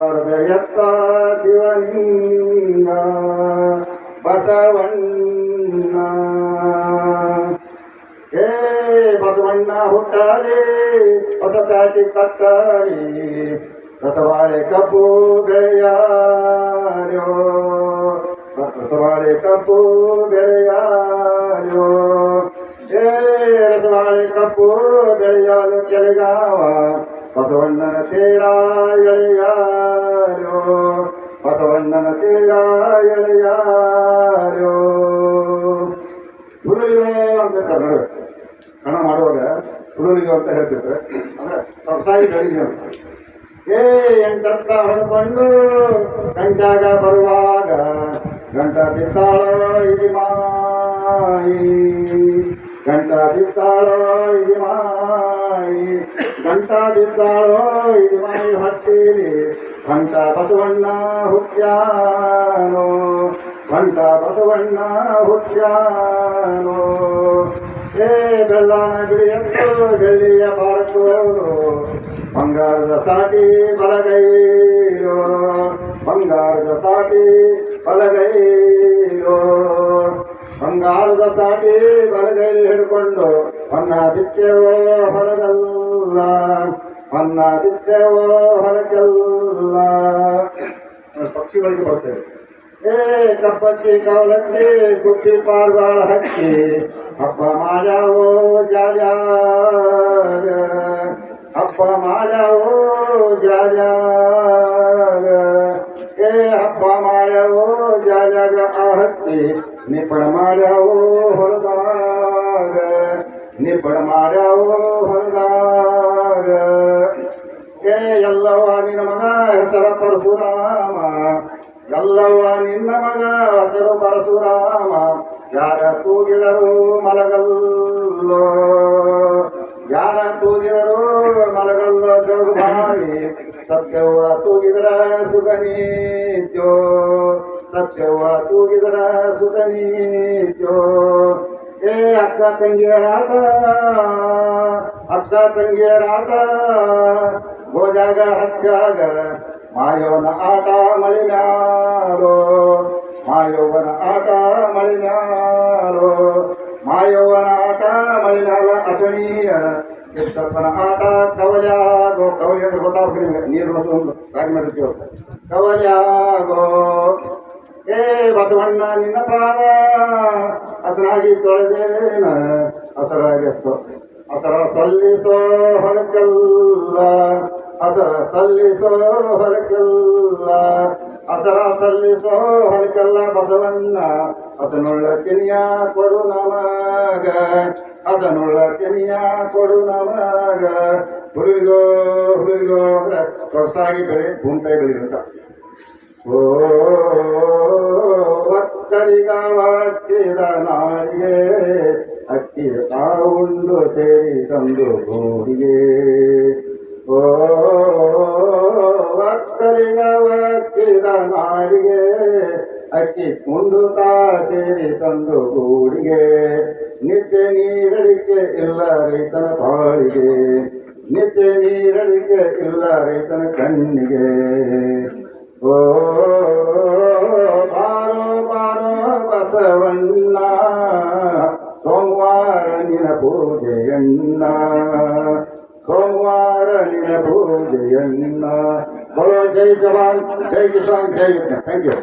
ಹೃದಯತ್ತ ಶಿವಲಿಂಗ ಬಸವಣ್ಣ ಹೇ ಬಸವಣ್ಣ ಹುಟ್ಟಾಲಿ ಹೊಸ ಪ್ಯಾಟಿ ಕಟ್ಟಾಲಿ ರಸವಾಳೆ ಕಬ್ಬು ಬೆಳೆಯಾರ್ಯೋ ರಸವಾಳೆ ಕಬ್ಬು ಬೆಳೆಯಾರ್ಯೋ ಹೇ ರಸವಾಳೆ ಕಬ್ಬು ಬೆಳೆಯಲು ಕೆಳಗಾವ ಬಸವಣ್ಣನ ತೀರ ಎಳೆಯಾರ್ಯೋ ಬಸವಣ್ಣನ ತೀರ ಎಳೆಯಾರ್ಯೋ ಹುಡುಗಿಗೆ ಅಂತ ಕನ್ನಡ ಹಣ ಮಾಡುವಾಗ ಹುಡುಗಿಗೆ ಅಂತ ಹೇಳ್ತಿರ್ತಾರೆ ಅಂದರೆ ವ್ಯವಸಾಯ ಬೆಳಿಗ್ಗೆ ಅಂತ ಏ ಎಂಟತ್ತ ಹೊಡ್ಕೊಂಡು ಗಂಟಾಗ ಬರುವಾಗ ಗಂಟ ಬಿದ್ದಾಳೋ ಇದು ಮಾಯಿ ಗಂಟ ಬಿದ್ದಾಳೋ ಇದು ಮಾಯಿ ಗಂಟ ಬಿದ್ದಾಳೋ ಇದು ಮಾಯಿ ಹೊಟ್ಟೀಲಿ ಗಂಟ ಬಸವಣ್ಣ ಹುಟ್ಟ್ಯಾನೋ ಗಂಟ ಬಸವಣ್ಣ ಹುಟ್ಟ್ಯಾನೋ ಏ ಬೆಳ್ಳಾನ ಬಿಳಿಯತ್ತು ಬೆಳ್ಳಿಯ ಬಾರಕೋರು ಬಂಗಾರದ ಸಾಟಿ ಬಲಗೈಯೋ ಬಂಗಾರದ ಸಾಟಿ ಬಲಗೈಯೋ ಬಂಗಾರದ ಸಾಟಿ ಬಲಗೈಲಿ ಹಿಡ್ಕೊಂಡು ಹೊನ್ನ ಬಿತ್ತೇವೋ ಹೊರಗಲ್ಲ ಹೊನ್ನ ಬಿತ್ತೇವೋ ಹೊರಗಲ್ಲ ಪಕ್ಷಿಗಳಿಗೆ ಬರ್ತೇವೆ ಏ ಕಪ್ಪಕ್ಕಿ ಕವಲಕ್ಕಿ ಕುಕ್ಕಿ ಪಾರ್ವಾಳ ಹಕ್ಕಿ ಹಬ್ಬ ಮಾಡ್ಯಾವೋ ಜಾರ್ಯಾಗ ಹಬ್ಬ ಮಾಡ್ಯಾವೋ ಜಾರ್ಯಾಗ ಏ ಹಬ್ಬ ಮಾಡ್ಯಾವೋ ಜಾರ್ಯಾಗ ಆ ಹಕ್ಕಿ ನಿಪಣ ಮಾಡ್ಯಾವೋ ಹೊರದಾಗ ನಿಪಣ ಮಾಡ್ಯಾವೋ ಹೊರದಾಗ ಏ ಎಲ್ಲವ ನಿನ್ನ ಮಗ ಹೆಸರ ಪರಶುರಾಮ ಎಲ್ಲವ ನಿನ್ನ ಮಗ ಹೆಸರು ಪರಶುರಾಮ ಯಾರ ತೂಗಿದರು ಮಲಗಲ್ಲೋ ಯಾರ ತೂಗಿದರು ಮಲಗಲ್ಲೋ ಜೋಗುಮಾರಿ ಸತ್ಯವ್ವ ತೂಗಿದರ ಸುಗನೀತ್ಯೋ ಸತ್ಯವ್ವ ತೂಗಿದರ ಸುಗನೀತ್ಯೋ ಏ ಅಕ್ಕ ತಂಗಿಯರಾಟ ಅಕ್ಕ ತಂಗಿಯರಾಟ ಗೋಜಾಗ ಹತ್ಯಾಗ ಮಾಯವನ ಆಟ ಮಳಿ ಮ್ಯಾಲೋ ಮಾಯವ್ವನ ಆಟ ಮಳಿ ಮ್ಯಾಲೋ ಮಾಯವ್ವನ ಆಟ ಮಳಿ ಮ್ಯಾಲ ಅಚಣೀಯ ಸಿದ್ದಪ್ಪನ ಆಟ ಕವಲ್ಯಾಗೋ ಕವಲಿ ಅಂದ್ರೆ ಗೊತ್ತಾಗ್ರಿ ನೀರು ರಾಗಿ ಮಾಡಿರ್ತೀವ ಕವಲ್ಯಾಗೋ ಏ ಬಸವಣ್ಣ ನಿನ್ನ ಪಾದ ಹಸರಾಗಿ ತೊಳೆದೇನ ಹಸರಾಗಿ ಹಸರ ಸಲ್ಲಿಸೋ ಹೊರಕಲ್ಲ ಹಸರ ಸಲ್ಲಿಸೋ ಹೊರಕಲ್ಲ ಹಸರ ಸಲ್ಲಿಸೋ ಹೊರಕಲ್ಲ ಬಸವಣ್ಣ ಹಸನುಳ್ಳ ತಿನಿಯ ಕೊಡು ನಮಗ ಹಸನುಳ್ಳ ತಿನಿಯ ಕೊಡು ನಮಗ ಹುಡುಗಿಗೋ ಹುಡುಗಿಗೋ ಅಂದ್ರೆ ಹೊರಸಾಗಿ ಬೆಳೆ ಭೂಮಿತಾಯಿ ಬೆಳೆದಂತ ಓ ಒಕ್ಕರಿಗವಾಕಿದ ನಾಡಿಗೆ ಅಕ್ಕಿ ತಾವುಂಡು ಸೇರಿ ತಂದು ಗೋಡಿಗೆ ಓ ಒಕ್ಕರಿಗವಾಕಿದ ನಾಡಿಗೆ ಅಕ್ಕಿ ಉಂಡು ತಾ ಸೇರಿ ತಂದು ಗೂಡಿಗೆ ನಿತ್ಯ ನೀರಡಿಕೆ ಇಲ್ಲ ರೈತನ ಬಾಳಿಗೆ ನಿತ್ಯ ನೀರಡಿಕೆ ಇಲ್ಲ ರೈತನ ಕಣ್ಣಿಗೆ ಓ ಬಾರೋ ಬಾರೋ ಬಸವಣ್ಣ ಸೋಮವಾರ ನಿನ ಪೂಜೆಯಣ್ಣ ಸೋಮವಾರ ನಿನ ಪೂಜೆಯಣ್ಣ. ಜೈ ಜವಾನ್ ಜೈ ಕಿಸಾನ್ ಜೈ ವಿಜ್ಞಾನ್. Thank you.